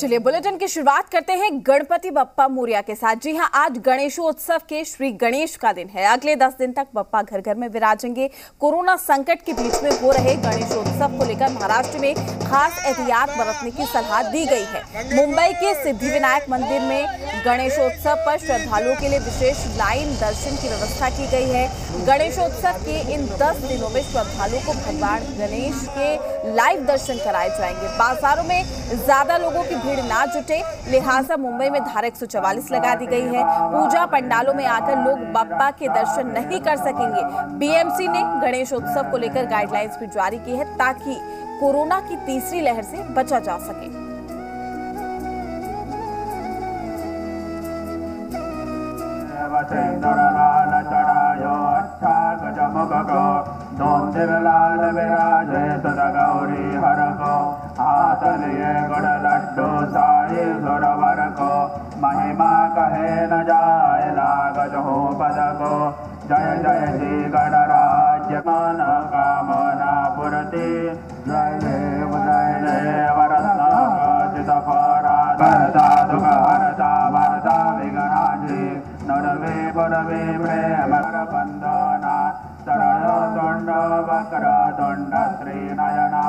चलिए बुलेटिन की शुरुआत करते हैं गणपति बप्पा मोरिया के साथ। जी हां, आज गणेशोत्सव के श्री गणेश का दिन है। अगले 10 दिन तक बप्पा घर घर में विराजेंगे। कोरोना संकट के बीच में हो रहे गणेशोत्सव को लेकर महाराष्ट्र में खास एहतियात बरतने की सलाह दी गई है। मुंबई के सिद्धिविनायक मंदिर में गणेशोत्सव पर श्रद्धालुओं के लिए विशेष लाइन दर्शन की व्यवस्था की गई है। गणेशोत्सव के इन 10 दिनों में श्रद्धालुओं को भगवान गणेश के लाइव दर्शन कराए जाएंगे। बाजारों में ज्यादा लोगों की भीड़ ना जुटे, लिहाजा मुंबई में धारा 144 लगा दी गई है। पूजा पंडालों में आकर लोग बप्पा के दर्शन नहीं कर सकेंगे। बीएमसी ने गणेशोत्सव को लेकर गाइडलाइंस भी जारी की है ताकि कोरोना की तीसरी लहर से बचा जा सके। लाल विराजे सदा गौरी हर को हाथ लिए गुड़ लड्डू साई सुरवर को महिमा कहे न जाए लागत हो पद को। जय जय श्री गणराज्य मन कामना पूर्ति। जय देव रत्न चित भरता दुख हरता भरता विघ्नाजी नरवे पुरवे प्रेम बंधना शरण दंड वक्र दंड श्री नयना।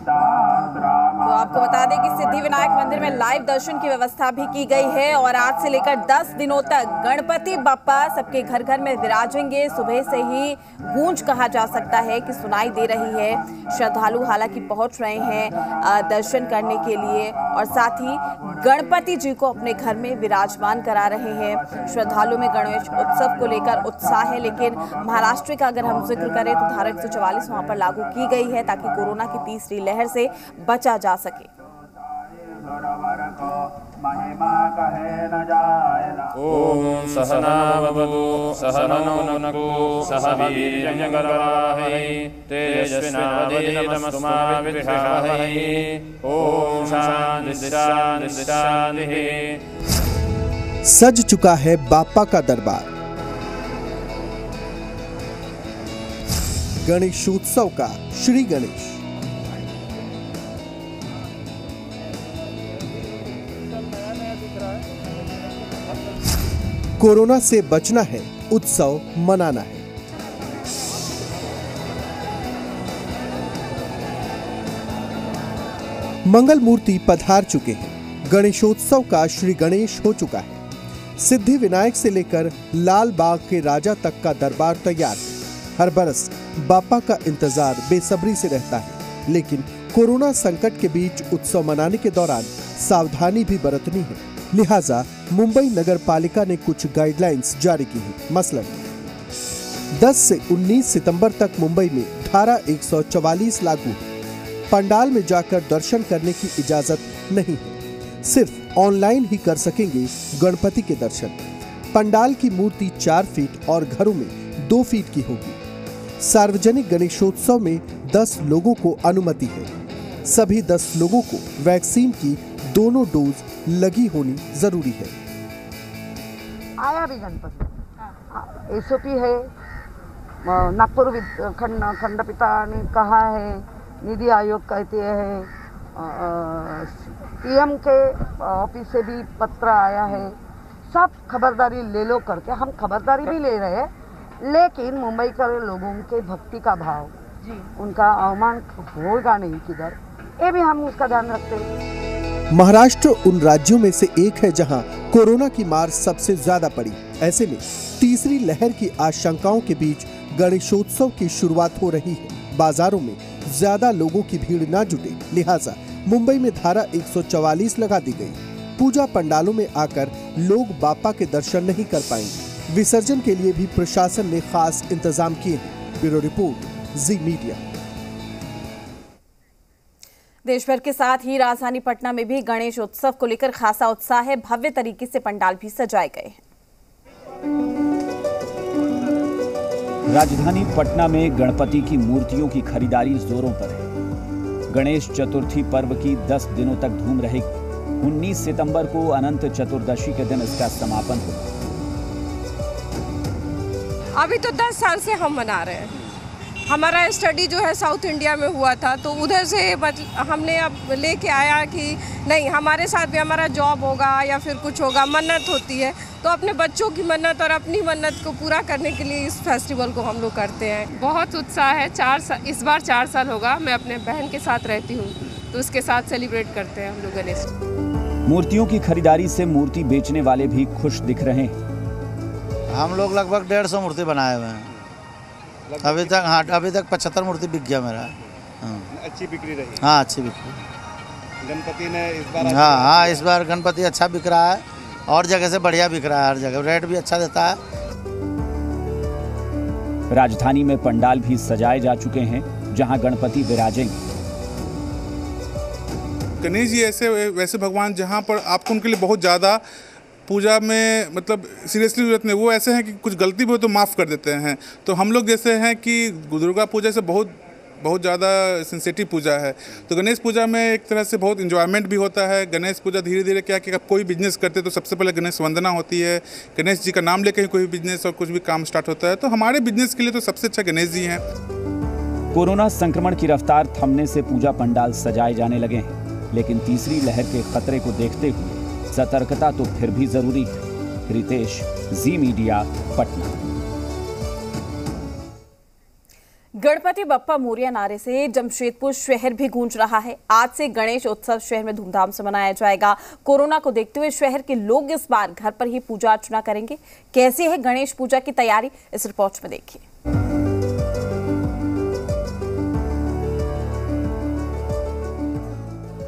तो आपको बता दें कि सिद्धिविनायक मंदिर में लाइव दर्शन की व्यवस्था भी की गई है और आज से लेकर 10 दिनों तक गणपति बप्पा सबके घर घर में विराजेंगे। सुबह से ही गूंज कहा जा सकता है कि सुनाई दे रही है। श्रद्धालु हालांकि पहुंच रहे हैं दर्शन करने के लिए और साथ ही गणपति जी को अपने घर में विराजमान करा रहे हैं। श्रद्धालु में गणेश उत्सव को लेकर उत्साह है, लेकिन महाराष्ट्र का अगर हम जिक्र करें तो धारा 144 वहां पर लागू की गई है ताकि कोरोना की तीसरी लहर से बचा जा सके। ओम सहना भवतु सहनौ भुनक्तु सह वीर्यं करवावहै तेजस्विनावधीतमस्तु मा विद्विषावहै। ओम शांति शांति शांति। सज चुका है बाप्पा का दरबार। गणेशोत्सव का श्री गणेश। कोरोना से बचना है, उत्सव मनाना है। मंगल मूर्ति पधार चुके हैं। गणेशोत्सव का श्री गणेश हो चुका है। सिद्धिविनायक से लेकर लाल बाग के राजा तक का दरबार तैयार है। हर बरस बाप्पा का इंतजार बेसब्री से रहता है, लेकिन कोरोना संकट के बीच उत्सव मनाने के दौरान सावधानी भी बरतनी है। लिहाजा मुंबई नगर पालिका ने कुछ गाइडलाइंस जारी की हैं। मसलन 10 से 19 सितंबर तक मुंबई में धारा 144 लागू है। पंडाल में जाकर दर्शन करने की इजाजत नहीं है, सिर्फ ऑनलाइन ही कर सकेंगे गणपति के दर्शन। पंडाल की मूर्ति 4 फीट और घरों में 2 फीट की होगी। सार्वजनिक गणेशोत्सव में 10 लोगों को अनुमति है। सभी 10 लोगों को वैक्सीन की दोनों डोज लगी होनी जरूरी है। आया भी गणपति एसओपी है। नागपुर खंडपीठा ने कहा है, निधि आयोग कहते हैं, पीएम के ऑफिस से भी पत्र आया है। सब खबरदारी ले लो करके हम खबरदारी भी ले रहे हैं, लेकिन मुंबई के लोगों के भक्ति का भाव जी, उनका अवमान होगा नहीं किधर, ये भी हम उसका ध्यान रखते हैं। महाराष्ट्र उन राज्यों में से एक है जहां कोरोना की मार सबसे ज्यादा पड़ी। ऐसे में तीसरी लहर की आशंकाओं के बीच गणेशोत्सव की शुरुआत हो रही है। बाजारों में ज्यादा लोगों की भीड़ न जुटे, लिहाजा मुंबई में धारा 144 लगा दी गई। पूजा पंडालों में आकर लोग बाप्पा के दर्शन नहीं कर पाएंगे। विसर्जन के लिए भी प्रशासन ने खास इंतजाम किए हैं। ब्यूरो रिपोर्ट, जी मीडिया। देश भर के साथ ही राजधानी पटना में भी गणेश उत्सव को लेकर खासा उत्साह है। भव्य तरीके से पंडाल भी सजाए गए हैं। राजधानी पटना में गणपति की मूर्तियों की खरीदारी जोरों पर है। गणेश चतुर्थी पर्व की 10 दिनों तक धूम रहेगी। 19 सितंबर को अनंत चतुर्दशी के दिन इसका समापन होगा। अभी तो 10 साल से हम मना रहे हैं। हमारा स्टडी जो है साउथ इंडिया में हुआ था, तो उधर से हमने अब लेके आया कि नहीं हमारे साथ भी हमारा जॉब होगा या फिर कुछ होगा, मन्नत होती है, तो अपने बच्चों की मन्नत और अपनी मन्नत को पूरा करने के लिए इस फेस्टिवल को हम लोग करते हैं। बहुत उत्साह है। इस बार 4 साल होगा। मैं अपने बहन के साथ रहती हूँ, तो उसके साथ सेलिब्रेट करते हैं हम लोग गणेश। मूर्तियों की खरीदारी से मूर्ति बेचने वाले भी खुश दिख रहे हैं। हम लोग लगभग 150 मूर्ति बनाए हुए हैं अभी तक। हाँ, अभी तक 75 मूर्ति बिक गया मेरा। अच्छी बिक्री रही? हाँ, अच्छी बिक्री। गणपति ने इस बार? हाँ, इस बार गणपति अच्छा बिक रहा है और जगह से बढ़िया बिक रहा है। हर जगह रेट भी अच्छा देता है। राजधानी में पंडाल भी सजाए जा चुके हैं जहां गणपति विराजेंगे। गणेश जी ऐसे वैसे भगवान जहाँ पर आपको उनके लिए बहुत ज़्यादा पूजा में मतलब सीरियसली जरूरत नहीं। वो ऐसे हैं कि कुछ गलती भी हो तो माफ़ कर देते हैं। तो हम लोग जैसे हैं कि दुर्गा पूजा से बहुत ज़्यादा सेंसिटिव पूजा है, तो गणेश पूजा में एक तरह से बहुत इन्जॉयमेंट भी होता है। गणेश पूजा धीरे धीरे क्या कि कोई बिजनेस करते तो सबसे पहले गणेश वंदना होती है, गणेश जी का नाम लेकर ही कोई बिजनेस और कुछ भी काम स्टार्ट होता है। तो हमारे बिजनेस के लिए तो सबसे अच्छा गणेश जी हैं। कोरोना संक्रमण की रफ्तार थमने से पूजा पंडाल सजाए जाने लगे हैं, लेकिन तीसरी लहर के खतरे को देखते हुए सतर्कता तो फिर भी जरूरी है। रितेश, जी मीडिया, पटना। गणपति बप्पा मोरिया नारे से जमशेदपुर शहर भी गूंज रहा है। आज से गणेश उत्सव शहर में धूमधाम से मनाया जाएगा। कोरोना को देखते हुए शहर के लोग इस बार घर पर ही पूजा अर्चना करेंगे। कैसी है गणेश पूजा की तैयारी, इस रिपोर्ट में देखिए।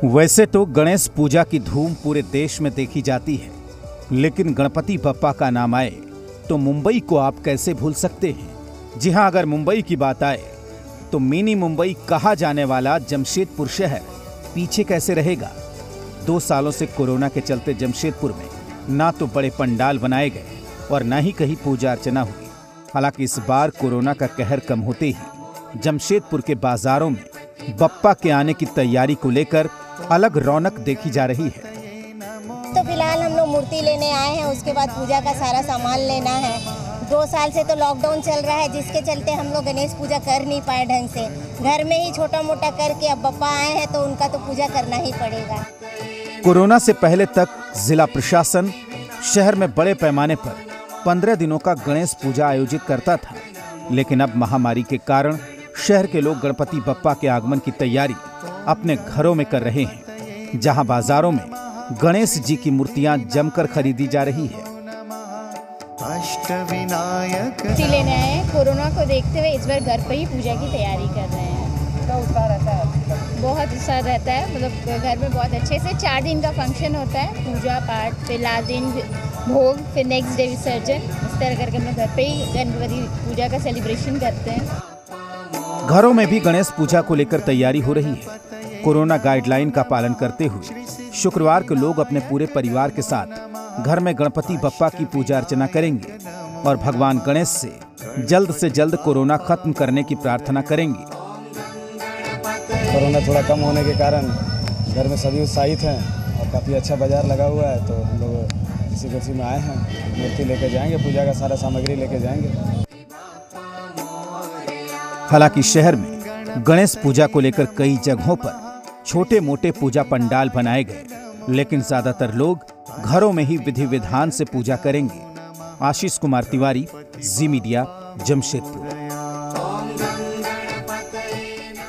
वैसे तो गणेश पूजा की धूम पूरे देश में देखी जाती है, लेकिन गणपति बप्पा का नाम आए तो मुंबई को आप कैसे भूल सकते हैं। जी हां, अगर मुंबई की बात आए तो मिनी मुंबई कहा जाने वाला जमशेदपुर शहर पीछे कैसे रहेगा। 2 सालों से कोरोना के चलते जमशेदपुर में ना तो बड़े पंडाल बनाए गए और ना ही कहीं पूजा अर्चना हुई। हालांकि इस बार कोरोना का कहर कम होते ही जमशेदपुर के बाजारों में बप्पा के आने की तैयारी को लेकर अलग रौनक देखी जा रही है। तो फिलहाल हम लोग मूर्ति लेने आए हैं, उसके बाद पूजा का सारा सामान लेना है। 2 साल से तो लॉकडाउन चल रहा है, जिसके चलते हम लोग गणेश पूजा कर नहीं पाए ढंग से। घर में ही छोटा मोटा करके अब बप्पा आए हैं तो उनका तो पूजा करना ही पड़ेगा। कोरोना से पहले तक जिला प्रशासन शहर में बड़े पैमाने पर 15 दिनों का गणेश पूजा आयोजित करता था, लेकिन अब महामारी के कारण शहर के लोग गणपति बप्पा के आगमन की तैयारी अपने घरों में कर रहे हैं, जहां बाजारों में गणेश जी की मूर्तियां जमकर खरीदी जा रही है। मूर्ति लेने आए हैं, कोरोना को देखते हुए इस बार घर पर ही पूजा की तैयारी कर रहे हैं। कितना उत्साह रहता है? बहुत उत्साह रहता है, मतलब घर में बहुत अच्छे से 4 दिन का फंक्शन होता है, पूजा पाठ, फिर लास्ट दिन भोग, फिर नेक्स्ट डे विसर्जन। इस तरह करके हम लोग घर पे ही गणपति पूजा का सेलिब्रेशन करते हैं। घरों में भी गणेश पूजा को लेकर तैयारी हो रही है। कोरोना गाइडलाइन का पालन करते हुए शुक्रवार को लोग अपने पूरे परिवार के साथ घर में गणपति बप्पा की पूजा अर्चना करेंगे और भगवान गणेश से जल्द कोरोना खत्म करने की प्रार्थना करेंगे। कोरोना थोड़ा कम होने के कारण घर में सभी उत्साहित हैं और काफ़ी अच्छा बाजार लगा हुआ है, तो हम लोग इसी खुशी में आए हैं। मूर्ति लेके जाएंगे, पूजा का सारा सामग्री लेके जाएंगे। हालांकि शहर में गणेश पूजा को लेकर कई जगहों पर छोटे मोटे पूजा पंडाल बनाए गए, लेकिन ज्यादातर लोग घरों में ही विधि विधान से पूजा करेंगे। आशीष कुमार तिवारी, जी मीडिया, जमशेदपुर।